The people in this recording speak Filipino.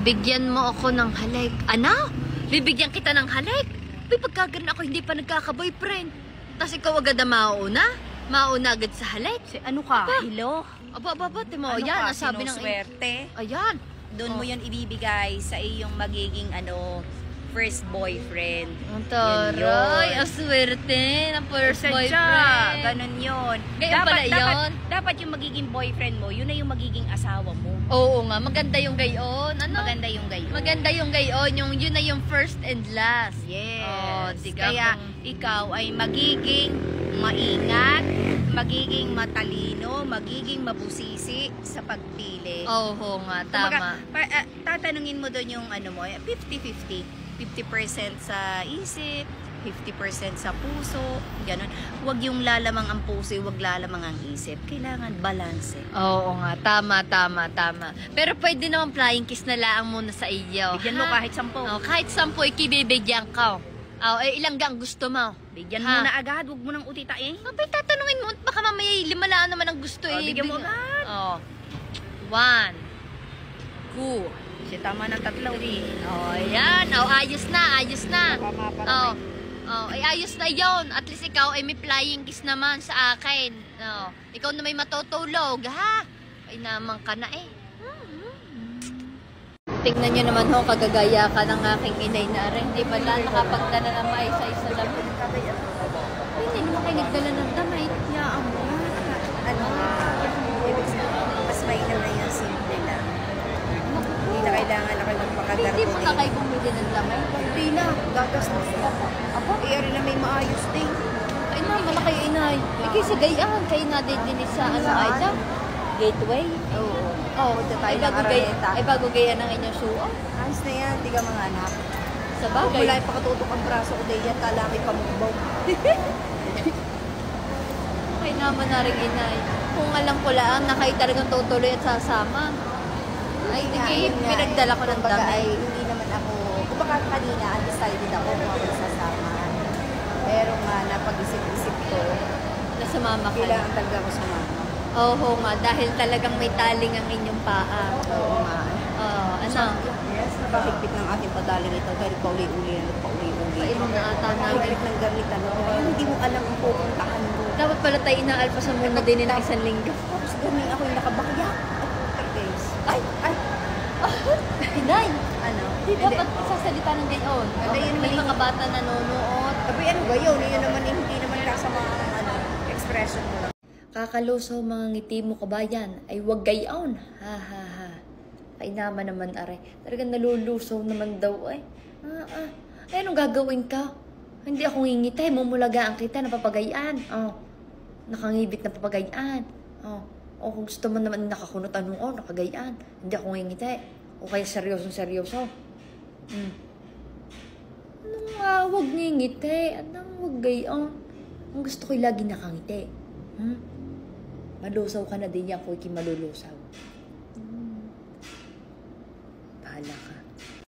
Bigyan mo ako ng halik. Ano? Bibigyan kita ng halik? Uy, pagkaganon ako hindi pa nagkaka-boyfriend. Tapos ikaw agad na mauna? Mauna agad sa halik? Ano ka? Aba. Hello? Aba, timo. Ano Ayan, ka? nasabi ng... Sinuswerte? Ayan. Doon mo yun ibibigay sa iyong magiging first boyfriend. Ang taray, ang swerte ng first boyfriend. Ganun yun. Ganyan pala yun? Dapat yung magiging boyfriend mo, yun na yung magiging asawa mo. Oo nga, maganda yung gayon. Ano? Maganda yung gayon. Maganda yung gayon, yun na yung first and last. Yes. Oh, diga Kaya kung- ikaw ay magiging maingat, magiging matalino, magiging mabusisi sa pagpili. Oo nga, tama. Tatanungin mo doon yung 50-50. 50% sa isip, 50% sa puso, ganun. Huwag yung lalamang ang puso, huwag lalamang ang isip. Kailangan balance. Oo nga, tama. Pero pwede naman flying kiss na lang muna sa iyo. Bigyan mo kahit 10. Oh, kahit 10, ikibibigyan ka. Oh, ilang gang gusto mo? Bigyan mo na agad, huwag mo nang utitain. Abay, tatanungin mo, baka mamaya 5 lang naman ang gusto Bigyan mo agad. Oh. 1, 2, Kasi tama ng 3. oh, ayan. Oh, ayos na. Tama para Ay ayos na yon. At least ikaw ay may flying kiss naman sa akin. Oh, ikaw na may matutulog, ha? Ay naman ka na eh. Tingnan nyo naman ho, kagagaya ka ng aking inay na rin. Hindi ba lang nakapagdala ng maisa-isa lang? Hindi naman kayo nagdala ng damay. Yaan mo. Ibig sabihin, mas mainam na yung simple lang. Hindi na kailangan na kayo magpakagarbo. Hindi mo na kayo bumili ng damay. Hindi na, gagastos pa. Ako, rin na may maayos din. Ay naman na kayo inay. Kasi gayaan kayo na din sa ano ay dyan. Gateway. Oo. Oh, tayo ng Araneta. Ay bago gaya ng inyong suot. Ayos na yan, di ka mga anak. Sa Kung bagay. wala yung pakatutok ang braso ko din yan, kala may pamukbaw. Ay naman na rin inay. Kung alam ko lang na kayo talagang tutuloy at sasama. Ay, hindi. Pinagdala ko ng Kumbaga dami. ay hindi naman ako, kumbaga kanina, undecided ako kung ako sasama. Pero nga, napag-isip-isip ko, Na sumama ka. kailangan talaga ako sumama. Oo nga, dahil talagang may taling ang inyong paa. Oo nga. Ano? Yes, napahigpit ng aking padaling ito dahil pauli-uli na pauli-uli. Painom na ata namin. Pahigpit ng gamit hindi mo alam kung pupuntahan mo. Dapat pala tayo inaalpasan muna din ng isang linggo. Tapos galing ako yung nakabakya. Ay, Inay! ano? Di ba ba't sasalita ng gayon? Hindi, yun May naman mga bata nanonood. Sabi, ano ba yun? Yun naman, hindi naman kasama ang expression mo lang. Kakaloso mga ngiti mo kabayan ay wag gayon. Ha. Ay naman are. Talagang nalulusaw naman daw ay. Ay anong gagawin ka? Hindi ako ngingitay, mumulagaan kita, napapagayaan. Nakangibit na papagayaan. Kung gusto mo naman nakakunot anong nakagayaan. Hindi ako ngingitay. O kaya seryoso. Anong wag ngingitay? Anong wag gayon? Ang gusto ko'y lagi nakangiti. Malusaw ka na din yan, kung malulusaw. Bahala ka.